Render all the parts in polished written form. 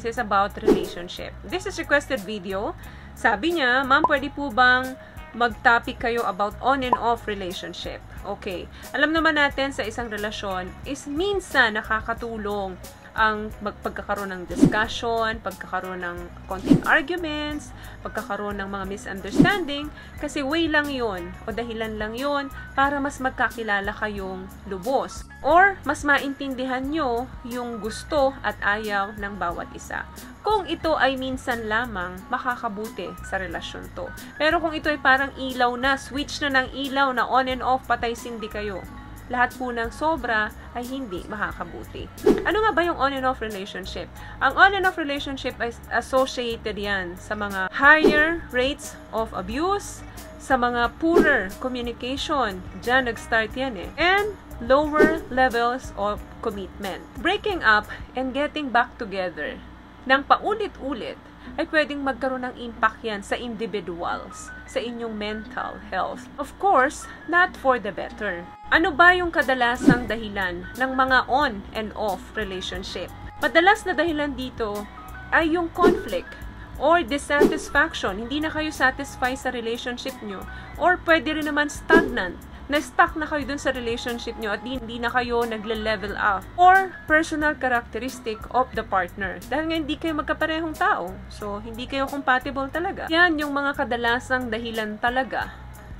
guys is about relationship. This is requested video. Sabi niya, ma'am, pwede po bang mag-topic kayo about on and off relationship? Okay. Alam naman natin sa isang relasyon is minsan nakakatulong ang pagkakaroon ng discussion, pagkakaroon ng konting arguments, pagkakaroon ng mga misunderstanding, kasi way lang yon o dahilan lang yon para mas magkakilala kayong lubos or mas maintindihan nyo yung gusto at ayaw ng bawat isa. Kung ito ay minsan lamang, makakabuti sa relasyon to. Pero kung ito ay parang ilaw na, switch na ng ilaw na on and off, patay sindi kayo, lahat po ng sobra ay hindi makakabuti. Ano nga ba yung on and off relationship? Ang on and off relationship ay associated yan sa mga higher rates of abuse, sa mga poorer communication, dyan nag-start yan and lower levels of commitment. Breaking up and getting back together ng paulit-ulit ay pwedeng magkaroon ng impact yan sa individuals, sa inyong mental health. Of course, not for the better. Ano ba yung kadalasang dahilan ng mga on and off relationship? Madalas na dahilan dito ay yung conflict or dissatisfaction. Hindi na kayo satisfied sa relationship nyo. Or pwede rin naman stagnant. Na-stuck na kayo dun sa relationship nyo at hindi na kayo nagle-level up. Or personal characteristic of the partner. Dahil nga hindi kayo magkaparehong tao. So, hindi kayo compatible talaga. Yan yung mga kadalasang dahilan talaga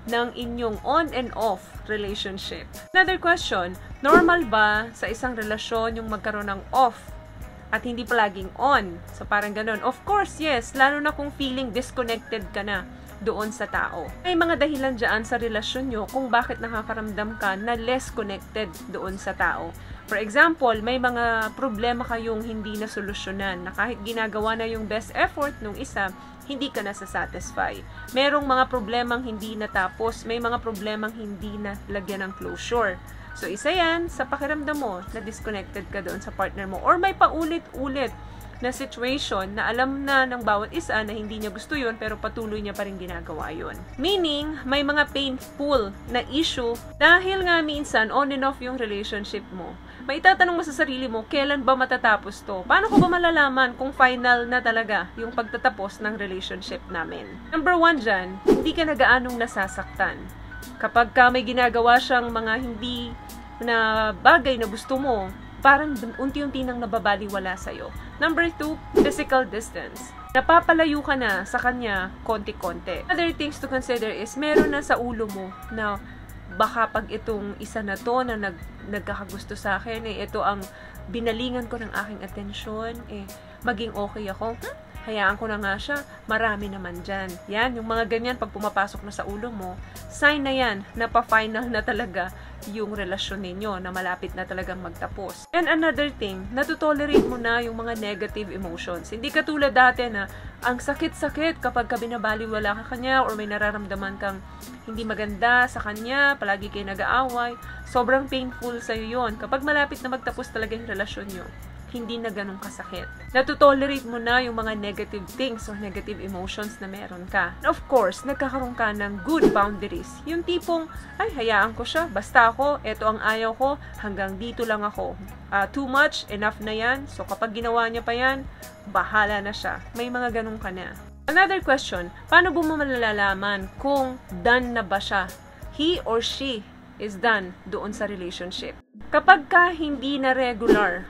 ng inyong on and off relationship. Another question, normal ba sa isang relasyon yung magkaroon ng off at hindi palaging on? So, parang ganun. Of course, yes. Lalo na kung feeling disconnected ka na doon sa tao. May mga dahilan dyan sa relasyon nyo kung bakit nakakaramdam ka na less connected doon sa tao. For example, may mga problema kayong hindi na solusyonan na kahit ginagawa na yung best effort nung isa, hindi ka nasasatisfy. Merong mga problemang hindi natapos, may mga problemang hindi na lagyan ng closure. So, isa yan sa pakiramdam mo na disconnected ka doon sa partner mo or may paulit-ulit na situation na alam na ng bawat isa na hindi niya gusto yun pero patuloy niya pa rin ginagawa yun. Meaning, may mga painful na issue dahil nga minsan on and off yung relationship mo. May itatanong mo sa sarili mo, kailan ba matatapos to? Paano ko ba malalaman kung final na talaga yung pagtatapos ng relationship namin? Number 1 dyan, hindi ka na gaanong nasasaktan. Kapag ka may ginagawa siyang mga hindi na bagay na gusto mo, parang unti-unti nang nababaliwala sa'yo. Number 2, physical distance. Napapalayo ka na sa kanya konti-konti. Other things to consider is meron na sa ulo mo na baka pag itong isa na to na nagkakagusto sa akin, ito ang binalingan ko ng aking atensyon, maging okay ako. Hayaan ko na nga siya, marami naman dyan. Yan, yung mga ganyan, pag pumapasok na sa ulo mo, sign na yan, na pa-final na talaga yung relasyon ninyo, na malapit na talagang magtapos. And another thing, natutolerate mo na yung mga negative emotions. Hindi katulad dati na, ang sakit-sakit kapag ka binabaliwala ka kanya, or may nararamdaman kang hindi maganda sa kanya, palagi kayo nag-aaway, sobrang painful sa'yo yun. Kapag malapit na magtapos talaga yung relasyon nyo, hindi na ganun kasakit. Natutolerate mo na yung mga negative things or negative emotions na meron ka. And of course, nagkakaroon ka ng good boundaries. Yung tipong, ay, hayaan ko siya, basta ako, eto ang ayaw ko, hanggang dito lang ako. Too much, enough na yan. So kapag ginawa niya pa yan, bahala na siya. May mga ganun ka na. Another question, paano mo malalaman kung done na ba siya? He or she is done doon sa relationship. Kapag ka hindi na regular,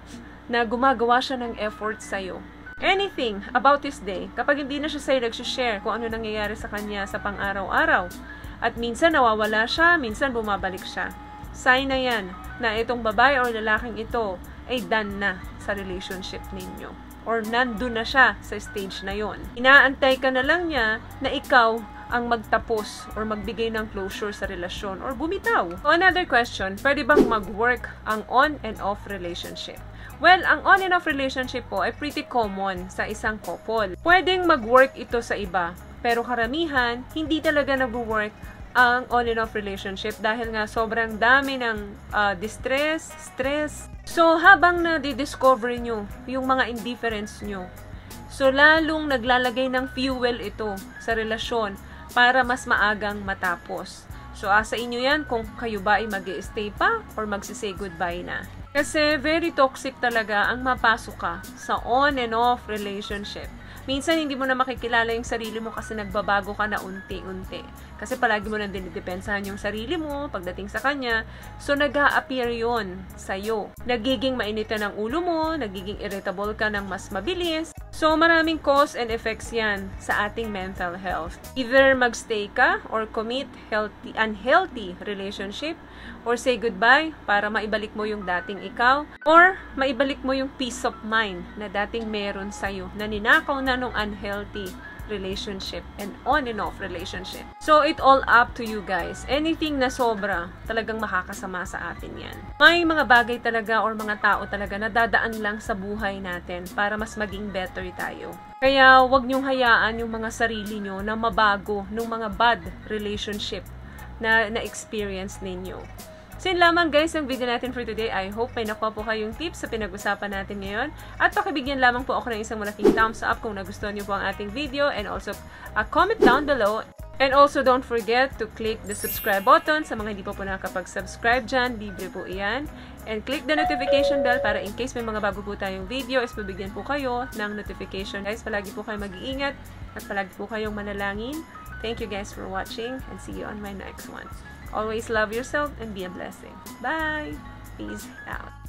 na gumagawa siya ng effort sa'yo. Anything about his day, kapag hindi na siya sa'yo nag-share kung ano nangyayari sa kanya sa pang-araw-araw, at minsan nawawala siya, minsan bumabalik siya, sign na yan na itong babae or lalaking ito ay done na sa relationship ninyo. Or nandun na siya sa stage na yon. Inaantay ka na lang niya na ikaw ang magtapos or magbigay ng closure sa relasyon or bumitaw. So another question, pwede bang mag-work ang on and off relationship? Well, ang on and off relationship po ay pretty common sa isang couple. Pwedeng mag-work ito sa iba, pero karamihan, hindi talaga nag-work ang on and off relationship dahil nga sobrang dami ng distress, stress. So, habang na-discover nyo yung mga indifference nyo, so lalong naglalagay ng fuel ito sa relasyon para mas maagang matapos. So, asa inyo yan kung kayo ba ay mag-i-stay pa or magsisay goodbye na. Kasi very toxic talaga ang mapasok ka sa on and off relationship. Minsan hindi mo na makikilala yung sarili mo kasi nagbabago ka na unti-unti. Kasi palagi mo nang dinidepensahan yung sarili mo pagdating sa kanya. So nag-a-appear yun sa'yo. Nagiging mainitan ang ulo mo, nagiging irritable ka ng mas mabilis. So maraming cause and effects yan sa ating mental health. Either magstay ka or commit unhealthy relationship or say goodbye para maibalik mo yung dating ikaw or maibalik mo yung peace of mind na dating meron sa'yo na ninakaw na nung unhealthy relationship and on and off relationship. So, it all up to you guys. Anything na sobra, talagang makakasama sa atin yan. May mga bagay talaga or mga tao talaga na dadaan lang sa buhay natin para mas maging better tayo. Kaya, wag niyong hayaan yung mga sarili niyo na mabago nung mga bad relationship na experience ninyo. So yun lamang guys ang video natin for today. I hope may nakuha po kayong tips sa pinag-usapan natin ngayon. At pakibigyan lamang po ako ng isang malaking thumbs up kung nagustuhan niyo po ang ating video. And also, comment down below. And also, don't forget to click the subscribe button sa mga hindi po nakakapag-subscribe dyan. Libre po iyan. And click the notification bell para in case may mga bago po tayong video, is mabigyan po kayo ng notification. Guys, palagi po kayong mag-iingat at palagi po kayong manalangin. Thank you guys for watching and see you on my next one. Always love yourself and be a blessing. Bye! Peace out.